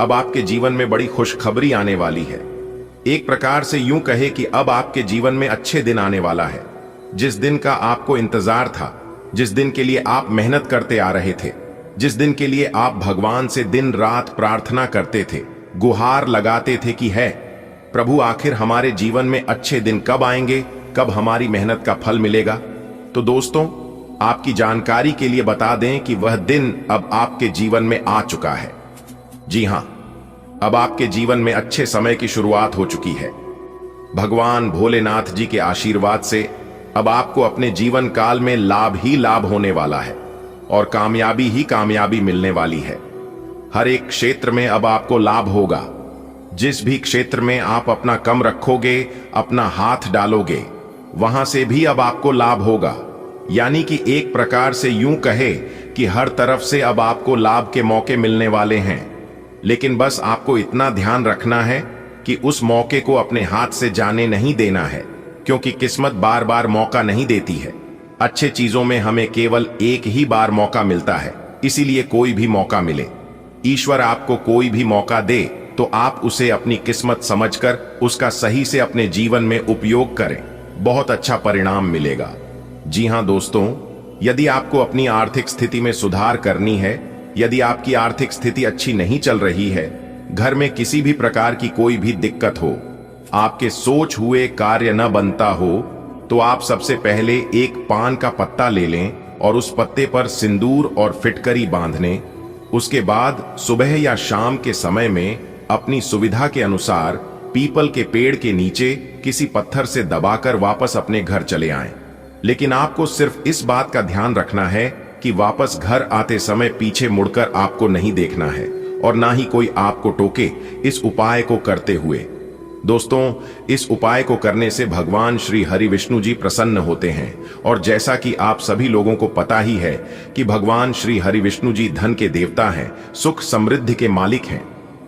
अब आपके जीवन में बड़ी खुशखबरी आने वाली है। एक प्रकार से यूं कहे कि अब आपके जीवन में अच्छे दिन आने वाला है। जिस दिन का आपको इंतजार था, जिस दिन के लिए आप मेहनत करते आ रहे थे, जिस दिन के लिए आप भगवान से दिन रात प्रार्थना करते थे, गुहार लगाते थे कि है प्रभु आखिर हमारे जीवन में अच्छे दिन कब आएंगे, कब हमारी मेहनत का फल मिलेगा। तो दोस्तों, आपकी जानकारी के लिए बता दें कि वह दिन अब आपके जीवन में आ चुका है। जी हां, अब आपके जीवन में अच्छे समय की शुरुआत हो चुकी है। भगवान भोलेनाथ जी के आशीर्वाद से अब आपको अपने जीवन काल में लाभ ही लाभ होने वाला है और कामयाबी ही कामयाबी मिलने वाली है। हर एक क्षेत्र में अब आपको लाभ होगा। जिस भी क्षेत्र में आप अपना कम रखोगे, अपना हाथ डालोगे, वहां से भी अब आपको लाभ होगा। यानी कि एक प्रकार से यूं कहे कि हर तरफ से अब आपको लाभ के मौके मिलने वाले हैं। लेकिन बस आपको इतना ध्यान रखना है कि उस मौके को अपने हाथ से जाने नहीं देना है, क्योंकि किस्मत बार बार मौका नहीं देती है। अच्छे चीजों में हमें केवल एक ही बार मौका मिलता है, इसीलिए कोई भी मौका मिले, ईश्वर आपको कोई भी मौका दे तो आप उसे अपनी किस्मत समझकर उसका सही से अपने जीवन में उपयोग करें। बहुत अच्छा परिणाम मिलेगा। जी हां दोस्तों, यदि आपको अपनी आर्थिक स्थिति में सुधार करनी है, यदि आपकी आर्थिक स्थिति अच्छी नहीं चल रही है, घर में किसी भी प्रकार की कोई भी दिक्कत हो, आपके सोच हुए कार्य न बनता हो, तो आप सबसे पहले एक पान का पत्ता ले लें और उस पत्ते पर सिंदूर और फिटकरी बांधने। उसके बाद सुबह या शाम के समय में अपनी सुविधा के अनुसार पीपल के पेड़ के नीचे किसी पत्थर से दबाकर वापस अपने घर चले आएं। लेकिन आपको सिर्फ इस बात का ध्यान रखना है कि वापस घर आते समय पीछे मुड़कर आपको नहीं देखना है और ना ही कोई आपको टोके इस उपाय को करते हुए। दोस्तों, इस उपाय को करने से भगवान श्री हरि विष्णु जी प्रसन्न होते हैं और जैसा कि आप सभी लोगों को पता ही है कि भगवान श्री हरि विष्णु जी धन के देवता हैं, सुख समृद्धि के मालिक हैं।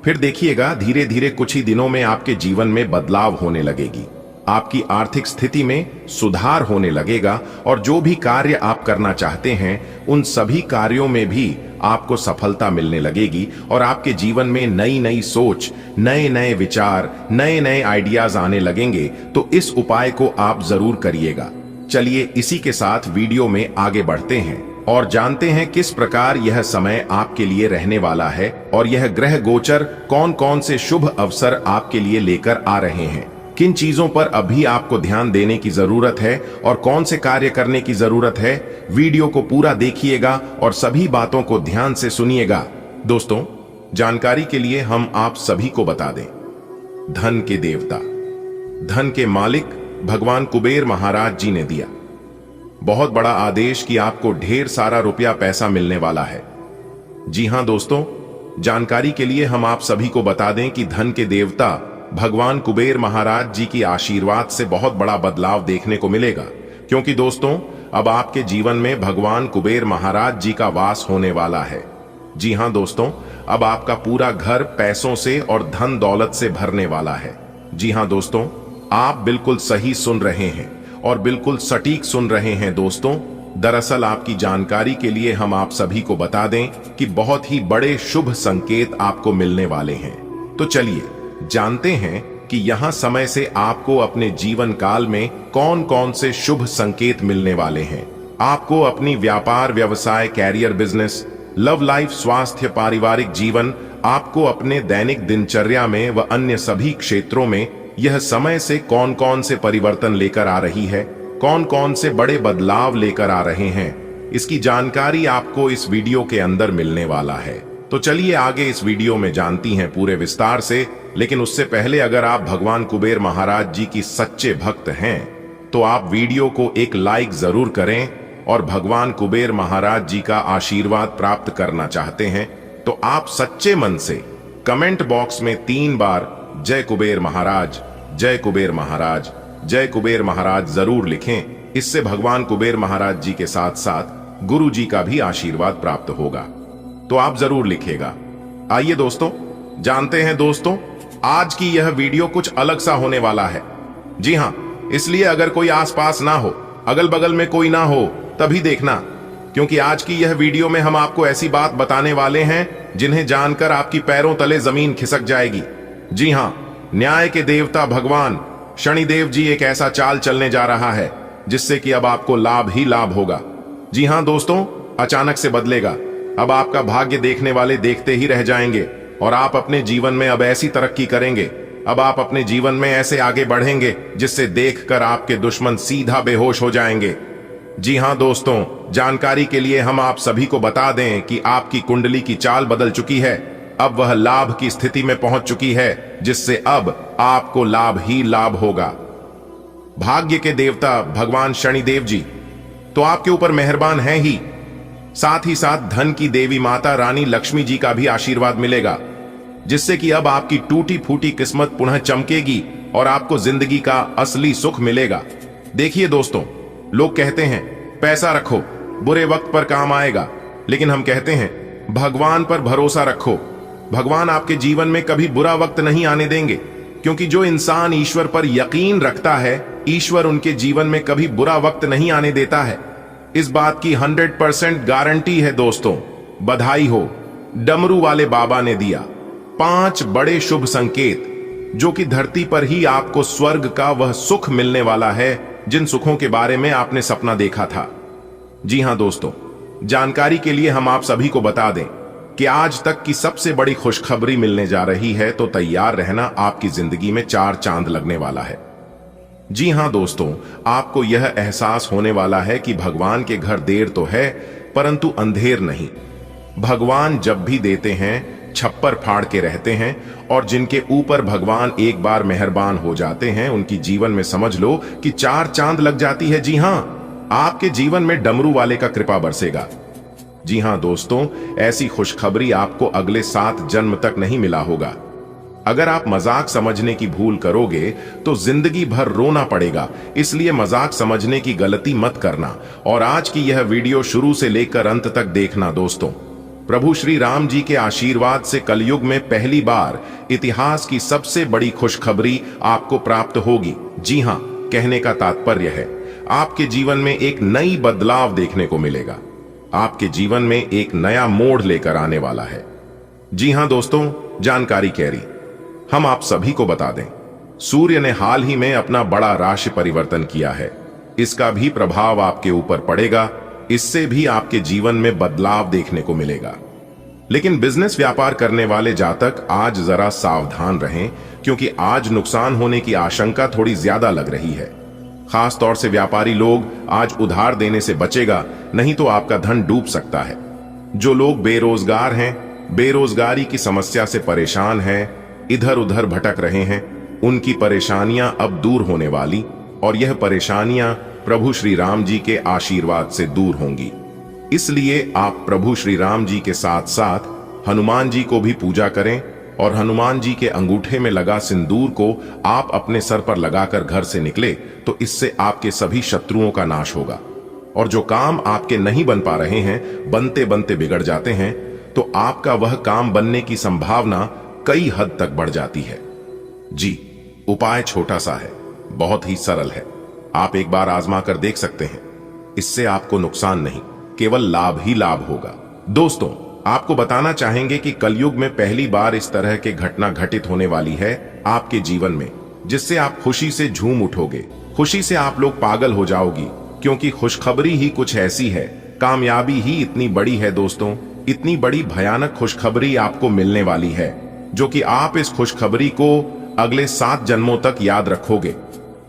फिर देखिएगा, धीरे धीरे कुछ ही दिनों में आपके जीवन में बदलाव होने लगेगी, आपकी आर्थिक स्थिति में सुधार होने लगेगा और जो भी कार्य आप करना चाहते हैं उन सभी कार्यों में भी आपको सफलता मिलने लगेगी और आपके जीवन में नई नई सोच, नए नए विचार, नए नए आइडियाज आने लगेंगे। तो इस उपाय को आप जरूर करिएगा। चलिए इसी के साथ वीडियो में आगे बढ़ते हैं और जानते हैं किस प्रकार यह समय आपके लिए रहने वाला है और यह ग्रह गोचर कौन कौन से शुभ अवसर आपके लिए लेकर आ रहे हैं, किन चीजों पर अभी आपको ध्यान देने की जरूरत है और कौन से कार्य करने की जरूरत है। वीडियो को पूरा देखिएगा और सभी बातों को ध्यान से सुनिएगा। दोस्तों, जानकारी के लिए हम आप सभी को बता दें, धन के देवता, धन के मालिक भगवान कुबेर महाराज जी ने दिया बहुत बड़ा आदेश कि आपको ढेर सारा रुपया पैसा मिलने वाला है। जी हां दोस्तों, जानकारी के लिए हम आप सभी को बता दें कि धन के देवता भगवान कुबेर महाराज जी की आशीर्वाद से बहुत बड़ा बदलाव देखने को मिलेगा, क्योंकि दोस्तों अब आपके जीवन में भगवान कुबेर महाराज जी का वास होने वाला है। जी हां दोस्तों, अब आपका पूरा घर पैसों से और धन दौलत से भरने वाला है। जी हां दोस्तों, आप बिल्कुल सही सुन रहे हैं और बिल्कुल सटीक सुन रहे हैं दोस्तों। दरअसल आपकी जानकारी के लिए हम आप सभी को बता दें कि बहुत ही बड़े शुभ संकेत आपको मिलने वाले हैं। तो चलिए जानते हैं कि यहां समय से आपको अपने जीवन काल में कौन कौन से शुभ संकेत मिलने वाले हैं। आपको अपनी व्यापार, व्यवसाय, कैरियर, बिजनेस, लव लाइफ, स्वास्थ्य, पारिवारिक जीवन, आपको अपने दैनिक दिनचर्या में व अन्य सभी क्षेत्रों में यह समय से कौन कौन से परिवर्तन लेकर आ रही है, कौन कौन से बड़े बदलाव लेकर आ रहे हैं, इसकी जानकारी आपको इस वीडियो के अंदर मिलने वाला है। तो चलिए आगे इस वीडियो में जानती हैं पूरे विस्तार से। लेकिन उससे पहले अगर आप भगवान कुबेर महाराज जी की सच्चे भक्त हैं तो आप वीडियो को एक लाइक जरूर करें और भगवान कुबेर महाराज जी का आशीर्वाद प्राप्त करना चाहते हैं तो आप सच्चे मन से कमेंट बॉक्स में 3 बार जय कुबेर महाराज, जय कुबेर महाराज, जय कुबेर महाराज जरूर लिखें। इससे भगवान कुबेर महाराज जी के साथ साथ गुरु जी का भी आशीर्वाद प्राप्त होगा। तो आप जरूर लिखिएगा। आइए दोस्तों जानते हैं दोस्तों, आज की यह वीडियो कुछ अलग सा होने वाला है। जी हां, इसलिए अगर कोई आसपास ना हो, अगल बगल में कोई ना हो, तभी देखना। क्योंकि आज की यह वीडियो में हम आपको ऐसी बात बताने वाले हैं जिन्हें जानकर आपकी पैरों तले जमीन खिसक जाएगी। जी हां, न्याय के देवता भगवान शनिदेव जी एक ऐसा चाल चलने जा रहा है जिससे कि अब आपको लाभ ही लाभ होगा। जी हां दोस्तों, अचानक से बदलेगा। अब आपका भाग्य देखने वाले देखते ही रह जाएंगे और आप अपने जीवन में अब ऐसी तरक्की करेंगे, अब आप अपने जीवन में ऐसे आगे बढ़ेंगे जिससे देखकर आपके दुश्मन सीधा बेहोश हो जाएंगे। जी हां दोस्तों, जानकारी के लिए हम आप सभी को बता दें कि आपकी कुंडली की चाल बदल चुकी है। अब वह लाभ की स्थिति में पहुंच चुकी है जिससे अब आपको लाभ ही लाभ होगा। भाग्य के देवता भगवान शनिदेव जी तो आपके ऊपर मेहरबान हैं ही, साथ ही साथ धन की देवी माता रानी लक्ष्मी जी का भी आशीर्वाद मिलेगा, जिससे कि अब आपकी टूटी फूटी किस्मत पुनः चमकेगी और आपको जिंदगी का असली सुख मिलेगा। देखिए दोस्तों, लोग कहते हैं पैसा रखो बुरे वक्त पर काम आएगा, लेकिन हम कहते हैं भगवान पर भरोसा रखो। भगवान आपके जीवन में कभी बुरा वक्त नहीं आने देंगे, क्योंकि जो इंसान ईश्वर पर यकीन रखता है, ईश्वर उनके जीवन में कभी बुरा वक्त नहीं आने देता है। इस बात की 100% गारंटी है दोस्तों। बधाई हो, डमरू वाले बाबा ने दिया 5 बड़े शुभ संकेत, जो कि धरती पर ही आपको स्वर्ग का वह सुख मिलने वाला है जिन सुखों के बारे में आपने सपना देखा था। जी हां दोस्तों, जानकारी के लिए हम आप सभी को बता दें कि आज तक की सबसे बड़ी खुशखबरी मिलने जा रही है, तो तैयार रहना, आपकी जिंदगी में 4 चांद लगने वाला है। जी हां दोस्तों, आपको यह एहसास होने वाला है कि भगवान के घर देर तो है परंतु अंधेर नहीं। भगवान जब भी देते हैं छप्पर फाड़ के रहते हैं, और जिनके ऊपर भगवान एक बार मेहरबान हो जाते हैं उनकी जीवन में समझ लो कि 4 चांद लग जाती है। जी हां, आपके जीवन में डमरू वाले का कृपा बरसेगा। जी हां दोस्तों, ऐसी खुशखबरी आपको अगले 7 जन्म तक नहीं मिला होगा। अगर आप मजाक समझने की भूल करोगे तो जिंदगी भर रोना पड़ेगा, इसलिए मजाक समझने की गलती मत करना और आज की यह वीडियो शुरू से लेकर अंत तक देखना दोस्तों। प्रभु श्री राम जी के आशीर्वाद से कलयुग में पहली बार इतिहास की सबसे बड़ी खुशखबरी आपको प्राप्त होगी। जी हां, कहने का तात्पर्य है आपके जीवन में एक नई बदलाव देखने को मिलेगा, आपके जीवन में एक नया मोड़ लेकर आने वाला है। जी हां दोस्तों, जानकारी कह रही हम आप सभी को बता दें, सूर्य ने हाल ही में अपना बड़ा राशि परिवर्तन किया है। इसका भी प्रभाव आपके ऊपर पड़ेगा, इससे भी आपके जीवन में बदलाव देखने को मिलेगा। लेकिन बिजनेस व्यापार करने वाले जातक आज जरा सावधान रहें, क्योंकि आज नुकसान होने की आशंका थोड़ी ज्यादा लग रही है। खास तौर से व्यापारी लोग आज उधार देने से बचेगा, नहीं तो आपका धन डूब सकता है। जो लोग बेरोजगार हैं, बेरोजगारी की समस्या से परेशान हैं, इधर उधर भटक रहे हैं, उनकी परेशानियां अब दूर होने वाली, और यह परेशानियां प्रभु श्री राम जी के आशीर्वाद से दूर होंगी। इसलिए आप प्रभु श्री राम जी के साथ साथ हनुमान जी को भी पूजा करें, और हनुमान जी के अंगूठे में लगा सिंदूर को आप अपने सर पर लगाकर घर से निकले तो इससे आपके सभी शत्रुओं का नाश होगा। और जो काम आपके नहीं बन पा रहे हैं, बनते बनते बिगड़ जाते हैं, तो आपका वह काम बनने की संभावना कई हद तक बढ़ जाती है। जी, उपाय छोटा सा है, बहुत ही सरल है, आप एक बार आजमा कर देख सकते हैं। इससे आपको नुकसान नहीं, केवल लाभ ही लाभ होगा। दोस्तों, आपको बताना चाहेंगे कि कलयुग में पहली बार इस तरह की घटना घटित होने वाली है आपके जीवन में, जिससे आप खुशी से झूम उठोगे, खुशी से आप लोग पागल हो जाओगी, क्योंकि खुशखबरी ही कुछ ऐसी है, कामयाबी ही इतनी बड़ी है दोस्तों, इतनी बड़ी भयानक खुशखबरी आपको मिलने वाली है, जो कि आप इस खुशखबरी को अगले 7 जन्मों तक याद रखोगे।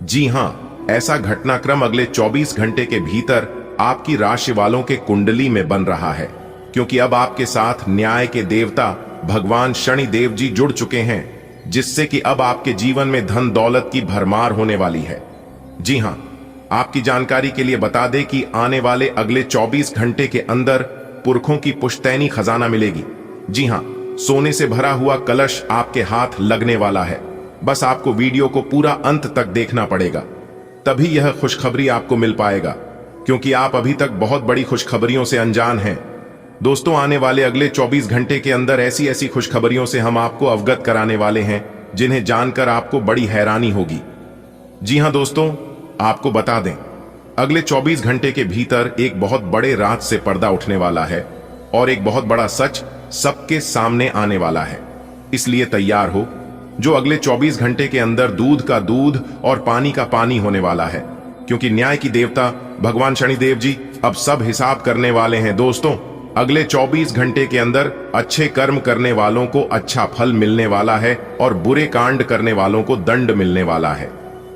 जी हां, ऐसा घटनाक्रम अगले 24 घंटे के भीतर आपकी राशि वालों के कुंडली में बन रहा है, क्योंकि अब आपके साथ न्याय के देवता भगवान शनिदेव जी जुड़ चुके हैं, जिससे कि अब आपके जीवन में धन दौलत की भरमार होने वाली है। जी हां, आपकी जानकारी के लिए बता दें कि आने वाले अगले 24 घंटे के अंदर पुरखों की पुश्तैनी खजाना मिलेगी। जी हां, सोने से भरा हुआ कलश आपके हाथ लगने वाला है। बस आपको वीडियो को पूरा अंत तक देखना पड़ेगा, तभी यह खुशखबरी आपको मिल पाएगा, क्योंकि आप अभी तक बहुत बड़ी खुशखबरियों से अनजान हैं। दोस्तों, आने वाले अगले 24 घंटे के अंदर ऐसी ऐसी खुशखबरियों से हम आपको अवगत कराने वाले हैं, जिन्हें जानकर आपको बड़ी हैरानी होगी। जी हां दोस्तों, आपको बता दें, अगले 24 घंटे के भीतर एक बहुत बड़े राज से पर्दा उठने वाला है और एक बहुत बड़ा सच सबके सामने आने वाला है। इसलिए तैयार हो, जो अगले 24 घंटे के अंदर दूध का दूध और पानी का पानी होने वाला है, क्योंकि न्याय की देवता भगवान शनिदेव जी अब सब हिसाब करने वाले हैं। दोस्तों, अगले 24 घंटे के अंदर अच्छे कर्म करने वालों को अच्छा फल मिलने वाला है और बुरे कांड करने वालों को दंड मिलने वाला है।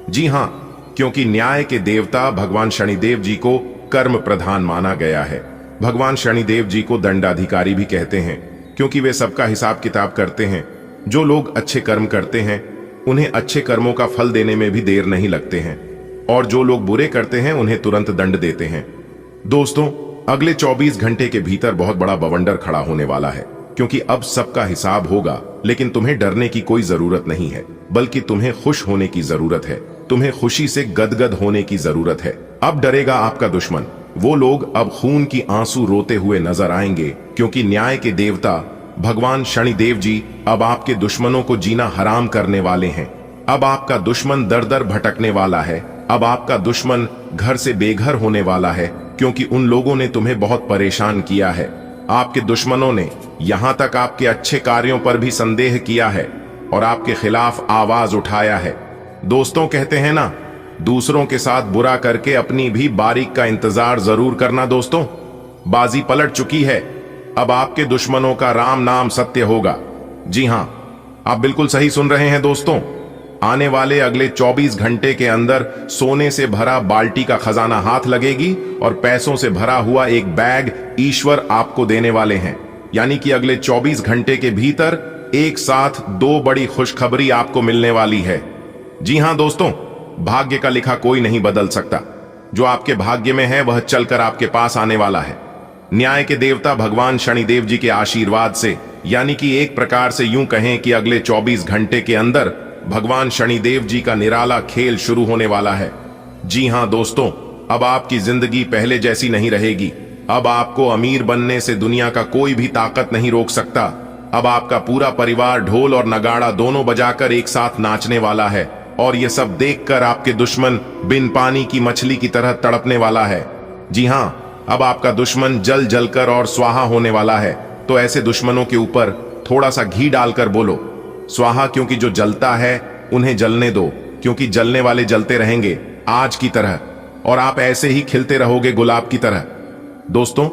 जी हां, क्योंकि न्याय के देवता भगवान शनिदेव जी को कर्म प्रधान माना गया है। भगवान शनिदेव जी को दंडाधिकारी भी कहते हैं, क्योंकि वे सबका हिसाब किताब करते हैं। जो लोग अच्छे कर्म करते हैं उन्हें अच्छे कर्मों का फल देने में भी देर नहीं लगते हैं, और जो लोग बुरे करते हैं उन्हें तुरंत दंड देते हैं। दोस्तों, अगले 24 घंटे के भीतर बहुत बड़ा बवंडर खड़ा होने वाला है, क्योंकि अब सबका हिसाब होगा। लेकिन तुम्हें डरने की कोई जरूरत नहीं है, बल्कि तुम्हें खुश होने की जरूरत है। तुम्हें खुशी से गदगद होने की जरूरत है। अब डरेगा आपका दुश्मन। वो लोग अब खून की आंसू रोते हुए नजर आएंगे, क्योंकि न्याय के देवता भगवान शनिदेव जी अब आपके दुश्मनों को जीना हराम करने वाले हैं। अब आपका दुश्मन दर दर भटकने वाला है। अब आपका दुश्मन घर से बेघर होने वाला है, क्योंकि उन लोगों ने तुम्हें बहुत परेशान किया है। आपके दुश्मनों ने यहां तक आपके अच्छे कार्यों पर भी संदेह किया है और आपके खिलाफ आवाज उठाया है। दोस्तों, कहते हैं ना, दूसरों के साथ बुरा करके अपनी भी बारी का इंतजार जरूर करना। दोस्तों, बाजी पलट चुकी है। अब आपके दुश्मनों का राम नाम सत्य होगा। जी हां, आप बिल्कुल सही सुन रहे हैं दोस्तों। आने वाले अगले 24 घंटे के अंदर सोने से भरा बाल्टी का खजाना हाथ लगेगी और पैसों से भरा हुआ एक बैग ईश्वर आपको देने वाले हैं। यानी कि अगले 24 घंटे के भीतर एक साथ 2 बड़ी खुशखबरी आपको मिलने वाली है। जी हां दोस्तों, भाग्य का लिखा कोई नहीं बदल सकता। जो आपके भाग्य में है वह चलकर आपके पास आने वाला है। न्याय के देवता भगवान शनिदेव जी के आशीर्वाद से, यानी कि एक प्रकार से यूं कहें कि अगले 24 घंटे के अंदर भगवान शनिदेव जी का निराला खेल शुरू होने वाला है। जी हां दोस्तों, अब आपकी जिंदगी पहले जैसी नहीं रहेगी। अब आपको अमीर बनने से दुनिया का कोई भी ताकत नहीं रोक सकता। अब आपका पूरा परिवार ढोल और नगाड़ा दोनों बजाकर एक साथ नाचने वाला है, और ये सब देखकर आपके दुश्मन बिन पानी की मछली की तरह तड़पने वाला है। जी हां, अब आपका दुश्मन जल जलकर और स्वाहा होने वाला है। तो ऐसे दुश्मनों के ऊपर थोड़ा सा घी डालकर बोलो स्वाहा, क्योंकि जो जलता है उन्हें जलने दो, क्योंकि जलने वाले जलते रहेंगे आज की तरह, और आप ऐसे ही खिलते रहोगे गुलाब की तरह। दोस्तों,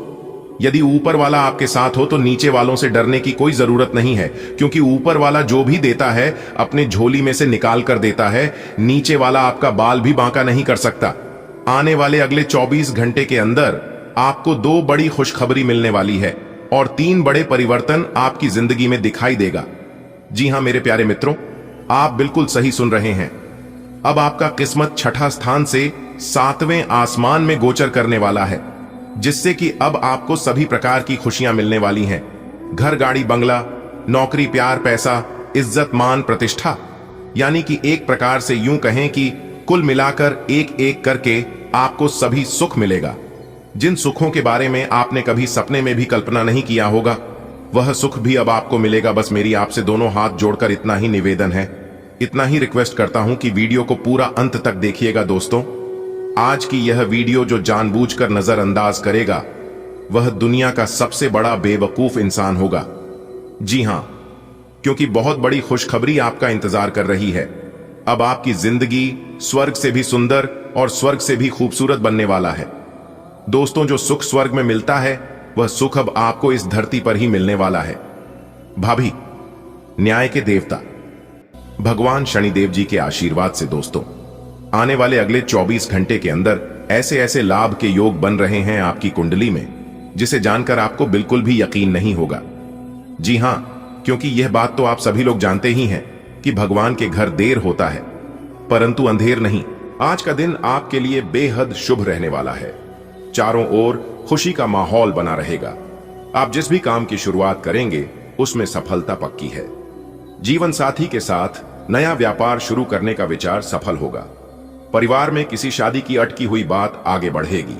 यदि ऊपर वाला आपके साथ हो तो नीचे वालों से डरने की कोई जरूरत नहीं है, क्योंकि ऊपर वाला जो भी देता है अपने झोली में से निकाल कर देता है। नीचे वाला आपका बाल भी बांका नहीं कर सकता। आने वाले अगले 24 घंटे के अंदर आपको 2 बड़ी खुशखबरी मिलने वाली है और 3 बड़े परिवर्तन आपकी जिंदगी में दिखाई देगा। जी हां मेरे प्यारे मित्रों, आप बिल्कुल सही सुन रहे हैं। अब आपका किस्मत 6ठा स्थान से 7वें आसमान में गोचर करने वाला है, जिससे कि अब आपको सभी प्रकार की खुशियां मिलने वाली हैं। घर, गाड़ी, बंगला, नौकरी, प्यार, पैसा, इज्जत, मान, प्रतिष्ठा, यानी कि एक प्रकार से यूं कहें कि कुल मिलाकर एक एक करके आपको सभी सुख मिलेगा। जिन सुखों के बारे में आपने कभी सपने में भी कल्पना नहीं किया होगा, वह सुख भी अब आपको मिलेगा। बस मेरी आपसे दोनों हाथ जोड़कर इतना ही निवेदन है, इतना ही रिक्वेस्ट करता हूं कि वीडियो को पूरा अंत तक देखिएगा। दोस्तों, आज की यह वीडियो जो जानबूझकर नजरअंदाज करेगा वह दुनिया का सबसे बड़ा बेवकूफ इंसान होगा। जी हां, क्योंकि बहुत बड़ी खुशखबरी आपका इंतजार कर रही है। अब आपकी जिंदगी स्वर्ग से भी सुंदर और स्वर्ग से भी खूबसूरत बनने वाला है। दोस्तों, जो सुख स्वर्ग में मिलता है वह सुख अब आपको इस धरती पर ही मिलने वाला है। भाभी, न्याय के देवता भगवान शनिदेव जी के आशीर्वाद से दोस्तों, आने वाले अगले 24 घंटे के अंदर ऐसे ऐसे लाभ के योग बन रहे हैं आपकी कुंडली में, जिसे जानकर आपको बिल्कुल भी यकीन नहीं होगा। जी हां, क्योंकि यह बात तो आप सभी लोग जानते ही हैं कि भगवान के घर देर होता है परंतु अंधेर नहीं। आज का दिन आपके लिए बेहद शुभ रहने वाला है। चारों ओर खुशी का माहौल बना रहेगा। आप जिस भी काम की शुरुआत करेंगे उसमें सफलता पक्की है। जीवन साथी के साथ नया व्यापार शुरू करने का विचार सफल होगा। परिवार में किसी शादी की अटकी हुई बात आगे बढ़ेगी।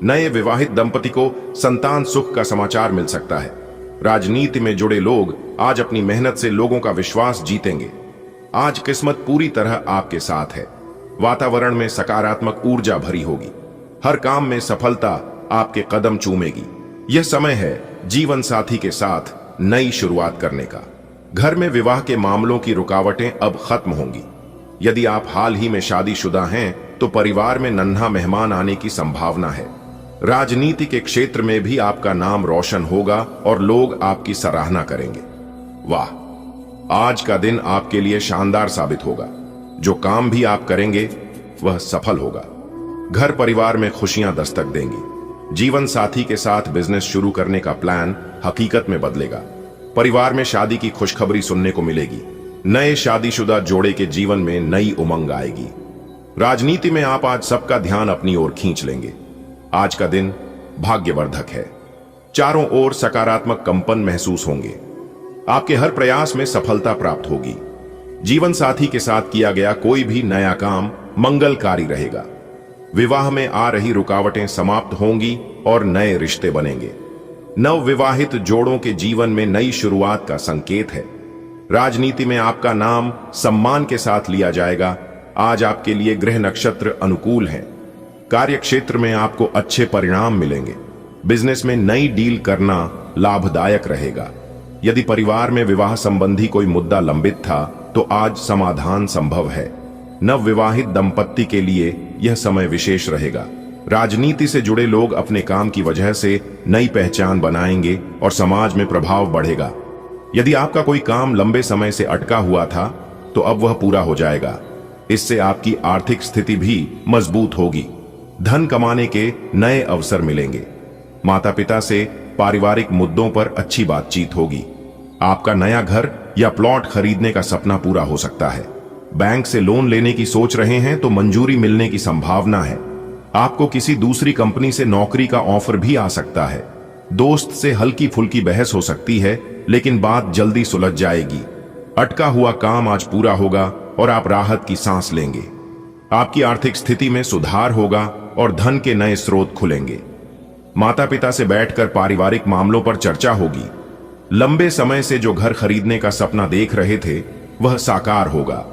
नए विवाहित दंपति को संतान सुख का समाचार मिल सकता है। राजनीति में जुड़े लोग आज अपनी मेहनत से लोगों का विश्वास जीतेंगे। आज किस्मत पूरी तरह आपके साथ है। वातावरण में सकारात्मक ऊर्जा भरी होगी। हर काम में सफलता आपके कदम चूमेगी। यह समय है जीवन साथी के साथ नई शुरुआत करने का। घर में विवाह के मामलों की रुकावटें अब खत्म होंगी। यदि आप हाल ही में शादीशुदा हैं तो परिवार में नन्हा मेहमान आने की संभावना है। राजनीति के क्षेत्र में भी आपका नाम रोशन होगा और लोग आपकी सराहना करेंगे। वाह, आज का दिन आपके लिए शानदार साबित होगा। जो काम भी आप करेंगे वह सफल होगा। घर परिवार में खुशियां दस्तक देंगी। जीवन साथी के साथ बिजनेस शुरू करने का प्लान हकीकत में बदलेगा। परिवार में शादी की खुशखबरी सुनने को मिलेगी। नए शादीशुदा जोड़े के जीवन में नई उमंग आएगी। राजनीति में आप आज सबका ध्यान अपनी ओर खींच लेंगे। आज का दिन भाग्यवर्धक है। चारों ओर सकारात्मक कंपन महसूस होंगे। आपके हर प्रयास में सफलता प्राप्त होगी। जीवन साथी के साथ किया गया कोई भी नया काम मंगलकारी रहेगा। विवाह में आ रही रुकावटें समाप्त होंगी और नए रिश्ते बनेंगे। नव विवाहित जोड़ों के जीवन में नई शुरुआत का संकेत है। राजनीति में आपका नाम सम्मान के साथ लिया जाएगा। आज आपके लिए ग्रह नक्षत्र अनुकूल हैं। कार्य क्षेत्र में आपको अच्छे परिणाम मिलेंगे। बिजनेस में नई डील करना लाभदायक रहेगा। यदि परिवार में विवाह संबंधी कोई मुद्दा लंबित था तो आज समाधान संभव है। नव विवाहित दंपत्ति के लिए यह समय विशेष रहेगा। राजनीति से जुड़े लोग अपने काम की वजह से नई पहचान बनाएंगे और समाज में प्रभाव बढ़ेगा। यदि आपका कोई काम लंबे समय से अटका हुआ था तो अब वह पूरा हो जाएगा। इससे आपकी आर्थिक स्थिति भी मजबूत होगी। धन कमाने के नए अवसर मिलेंगे। माता पिता से पारिवारिक मुद्दों पर अच्छी बातचीत होगी। आपका नया घर या प्लॉट खरीदने का सपना पूरा हो सकता है। बैंक से लोन लेने की सोच रहे हैं तो मंजूरी मिलने की संभावना है। आपको किसी दूसरी कंपनी से नौकरी का ऑफर भी आ सकता है। दोस्त से हल्की फुल्की बहस हो सकती है लेकिन बात जल्दी सुलझ जाएगी। अटका हुआ काम आज पूरा होगा और आप राहत की सांस लेंगे। आपकी आर्थिक स्थिति में सुधार होगा और धन के नए स्रोत खुलेंगे। माता पिता से बैठकर पारिवारिक मामलों पर चर्चा होगी। लंबे समय से जो घर खरीदने का सपना देख रहे थे वह साकार होगा।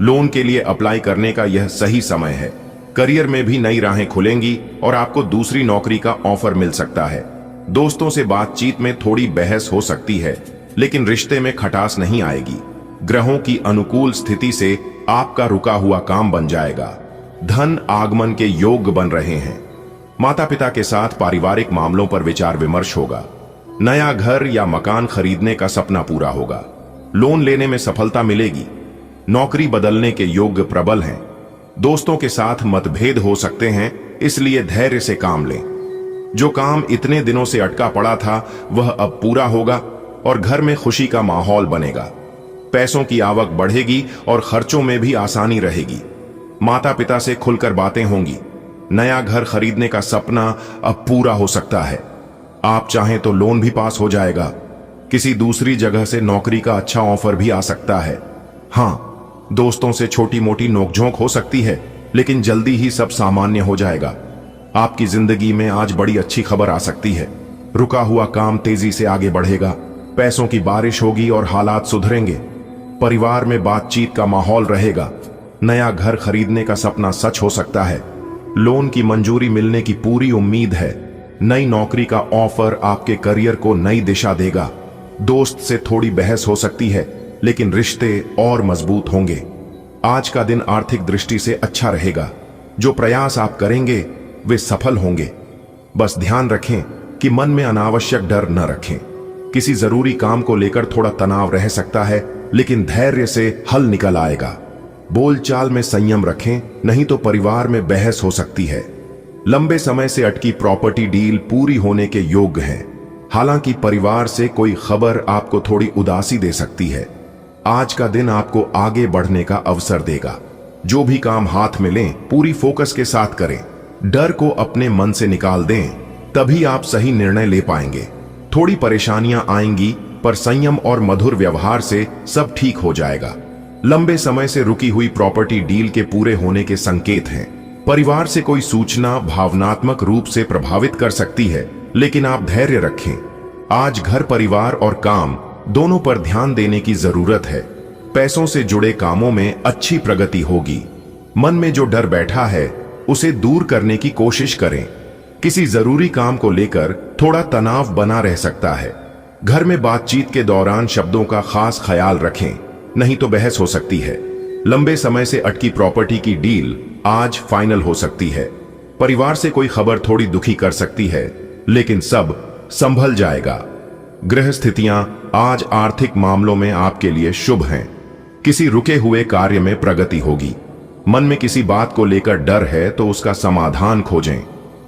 लोन के लिए अप्लाई करने का यह सही समय है। करियर में भी नई राहें खुलेंगी और आपको दूसरी नौकरी का ऑफर मिल सकता है। दोस्तों से बातचीत में थोड़ी बहस हो सकती है लेकिन रिश्ते में खटास नहीं आएगी। ग्रहों की अनुकूल स्थिति से आपका रुका हुआ काम बन जाएगा। धन आगमन के योग बन रहे हैं। माता पिता के साथ पारिवारिक मामलों पर विचार विमर्श होगा। नया घर या मकान खरीदने का सपना पूरा होगा। लोन लेने में सफलता मिलेगी। नौकरी बदलने के योग प्रबल हैं। दोस्तों के साथ मतभेद हो सकते हैं, इसलिए धैर्य से काम लें। जो काम इतने दिनों से अटका पड़ा था वह अब पूरा होगा और घर में खुशी का माहौल बनेगा। पैसों की आवक बढ़ेगी और खर्चों में भी आसानी रहेगी। माता पिता से खुलकर बातें होंगी। नया घर खरीदने का सपना अब पूरा हो सकता है। आप चाहें तो लोन भी पास हो जाएगा। किसी दूसरी जगह से नौकरी का अच्छा ऑफर भी आ सकता है। हाँ, दोस्तों से छोटी मोटी नोकझोंक हो सकती है लेकिन जल्दी ही सब सामान्य हो जाएगा। आपकी जिंदगी में आज बड़ी अच्छी खबर आ सकती है। रुका हुआ काम तेजी से आगे बढ़ेगा। पैसों की बारिश होगी और हालात सुधरेंगे। परिवार में बातचीत का माहौल रहेगा। नया घर खरीदने का सपना सच हो सकता है। लोन की मंजूरी मिलने की पूरी उम्मीद है। नई नौकरी का ऑफर आपके करियर को नई दिशा देगा। दोस्त से थोड़ी बहस हो सकती है लेकिन रिश्ते और मजबूत होंगे। आज का दिन आर्थिक दृष्टि से अच्छा रहेगा। जो प्रयास आप करेंगे वे सफल होंगे। बस ध्यान रखें कि मन में अनावश्यक डर न रखें। किसी जरूरी काम को लेकर थोड़ा तनाव रह सकता है लेकिन धैर्य से हल निकल आएगा। बोलचाल में संयम रखें, नहीं तो परिवार में बहस हो सकती है। लंबे समय से अटकी प्रॉपर्टी डील पूरी होने के योग्य है। हालांकि परिवार से कोई खबर आपको थोड़ी उदासी दे सकती है। आज का दिन आपको आगे बढ़ने का अवसर देगा। जो भी काम हाथ में लें पूरी फोकस के साथ करें। डर को अपने मन से निकाल दें, तभी आप सही निर्णय ले पाएंगे। थोड़ी परेशानियां आएंगी पर संयम और मधुर व्यवहार से सब ठीक हो जाएगा। लंबे समय से रुकी हुई प्रॉपर्टी डील के पूरे होने के संकेत हैं। परिवार से कोई सूचना भावनात्मक रूप से प्रभावित कर सकती है लेकिन आप धैर्य रखें। आज घर परिवार और काम दोनों पर ध्यान देने की जरूरत है। पैसों से जुड़े कामों में अच्छी प्रगति होगी। मन में जो डर बैठा है उसे दूर करने की कोशिश करें। किसी जरूरी काम को लेकर थोड़ा तनाव बना रह सकता है। घर में बातचीत के दौरान शब्दों का खास ख्याल रखें, नहीं तो बहस हो सकती है। लंबे समय से अटकी प्रॉपर्टी की डील आज फाइनल हो सकती है। परिवार से कोई खबर थोड़ी दुखी कर सकती है, लेकिन सब संभल जाएगा। गृह स्थितियां आज आर्थिक मामलों में आपके लिए शुभ हैं। किसी रुके हुए कार्य में प्रगति होगी। मन में किसी बात को लेकर डर है तो उसका समाधान खोजें।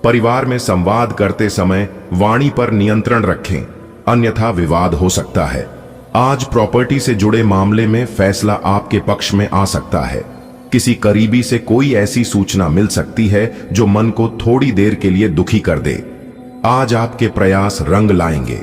परिवार में संवाद करते समय वाणी पर नियंत्रण रखें, अन्यथा विवाद हो सकता है। आज प्रॉपर्टी से जुड़े मामले में फैसला आपके पक्ष में आ सकता है। किसी करीबी से कोई ऐसी सूचना मिल सकती है जो मन को थोड़ी देर के लिए दुखी कर दे। आज आपके प्रयास रंग लाएंगे।